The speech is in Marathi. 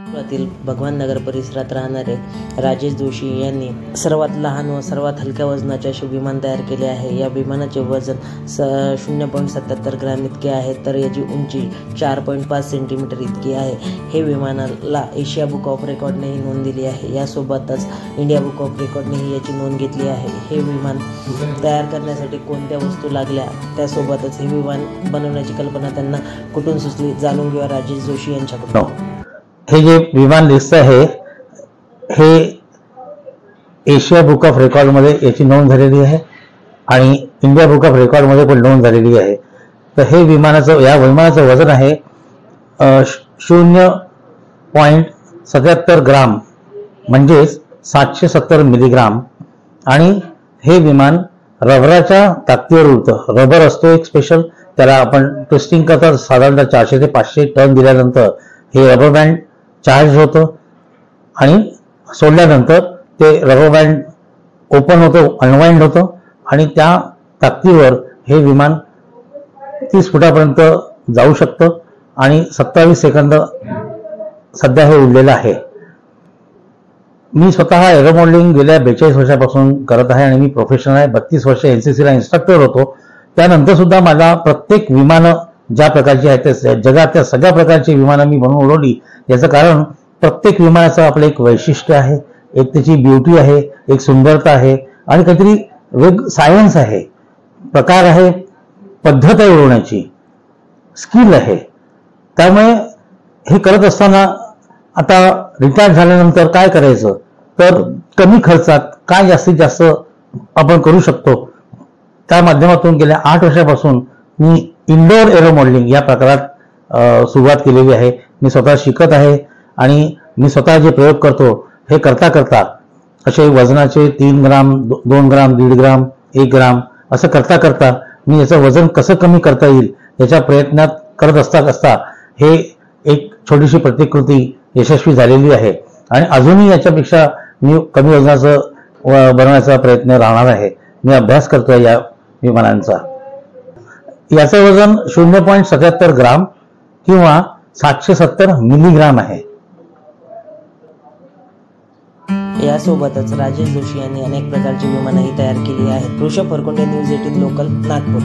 नागपुरातील भगवान नगर परिसरात राहणारे राजेश जोशी यांनी सर्वात लहान व सर्वात हलक्या वजनाचे असे विमान तयार केले आहे। या विमानाचे वजन 0.77 ग्रॅम इतके आहे, तर याची उंची 4.5 सेंटीमीटर इतकी आहे। हे विमानाला एशिया बुक ऑफ रेकॉर्डनेही नोंद दिली आहे। यासोबतच इंडिया बुक ऑफ रेकॉर्डनेही याची नोंद घेतली आहे। हे विमान तयार करण्यासाठी कोणत्या वस्तू लागल्या, त्यासोबतच हे विमान बनवण्याची कल्पना त्यांना कुठून सुचली, जाणून घेऊया राजेश जोशी यांच्याकडून। हे जे विमान दिसतं आहे हे एशिया बुक ऑफ रेकॉर्ड मध्ये याची नोंद झालेली आहे आणि इंडिया बुक ऑफ रेकॉर्ड मध्ये पण नोंद झालेली आहे। तर हे या विमानाचं वजन आहे 0.77 ग्राम म्हणजे 770 मिलीग्राम आणि हे विमान रबराच्या ताकदीवर उडतं। रबर असतो एक स्पेशल, त्याला आपण टेस्टिंग करता साधारणतः 400 ते 500 टन दिल्यानंतर हे रबर बँड चार्ज होतं आणि सोडल्यानंतर ते रबर बँड ओपन होतं, अनवाइंड होतं आणि त्या ताकदीवर हे विमान 30 फुटापर्यंत जाऊ शकतं आणि 27 सेकंद सध्या हे उडलेलं आहे। मी स्वतः एरो मॉडेलिंग गेल्या 42 वर्षापासून करत आहे आणि मी प्रोफेशनल आहे। 32 वर्ष एनसीसीला इन्स्ट्रक्टर होतो। त्यानंतर सुद्धा मला प्रत्येक विमानं ज्या प्रकारची आहेत त्या जगातल्या सगळ्या प्रकारची विमानं मी बनवून उडवली। याचं कारण प्रत्येक विमानाचं आपलं एक वैशिष्ट्य आहे, एक त्याची ब्युटी आहे, एक सुंदरता आहे आणि काहीतरी सायन्स आहे, प्रकार आहे, पद्धत आहे उडवण्याची, स्किल आहे। त्यामुळे हे करत असताना आता रिटायर झाल्यानंतर काय करायचं, तर कमी खर्चात काय जास्तीत जास्त आपण करू शकतो, त्या माध्यमातून गेल्या 8 वर्षापासून मी इंडोर एरो मॉडेलिंग या प्रकारात सुरुवात केलेली आहे। मी स्वतः शिकत आहे आणि मी स्वतः जे प्रयोग करतो हे करता करता असे वजनाचे 3 ग्राम 2 ग्राम 1.5 ग्राम 1 ग्राम असं करता करता मी याचं वजन कसं कमी करता येईल याच्या प्रयत्नात करत असता हे एक छोटीशी प्रतिकृती यशस्वी झालेली आहे आणि अजूनही याच्यापेक्षा मी कमी वजनाचं बनवण्याचा प्रयत्न राहणार आहे। मी अभ्यास करतोय या विमानांचा। याचं वजन 0.77 ग्राम किंवा 770 मिलीग्राम आहे। यासोबतच राजेश जोशी यांनी अनेक प्रकारची विमानंही तयार केली आहेत। Rishabh Farkunde, news 18 local, Nagpur.